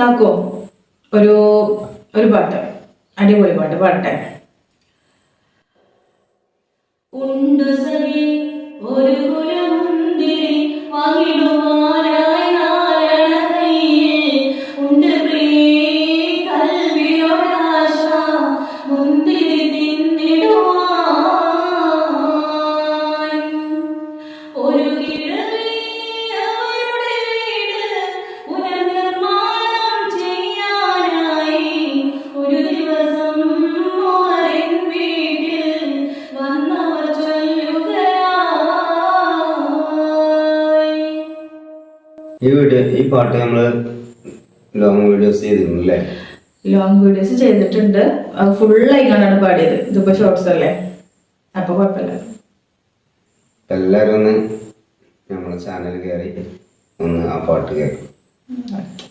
കാക്കോ ഒരു ഒരു പാട്ട്, അടിപൊളി പാട്ട് പാട്ടെ. ഉണ്ട് സഖി ഒരു കുലമുന്തിരി വാങ്ങിടുവാനായി നാരണ കയ്യിൽ, ഉണ്ട് പ്രിയേ കൽവിയൊരാശ മുന്തിരി തിന്നിടുവാൻ. ഒരു കിഴവി അവരുടെ വീട് പുനർനിർമ്മാണം ചെയ്യാനായി ഒരു ദിവസം മോരൻ വീട്ടിൽ വന്നവർ ചൊല്ലുകയായി. ഈ പാട്ട് നമ്മള് ലോങ് വീഡിയോസ് ചെയ്തിരുന്നല്ലേ? ലോങ് വീഡിയോസ് ചെയ്തിട്ടുണ്ട്, ഫുള്ളായി കാണാണ് പാടിയത്. ഇതിപ്പോ ഷോർട്സ് അല്ലേ, അപ്പൊ കുഴപ്പമില്ല. എല്ലാരും ഒന്ന് നമ്മളെ ചാനൽ കയറി ഒന്ന് ആ പാട്ട് കേൾക്കും. ഓക്കെ.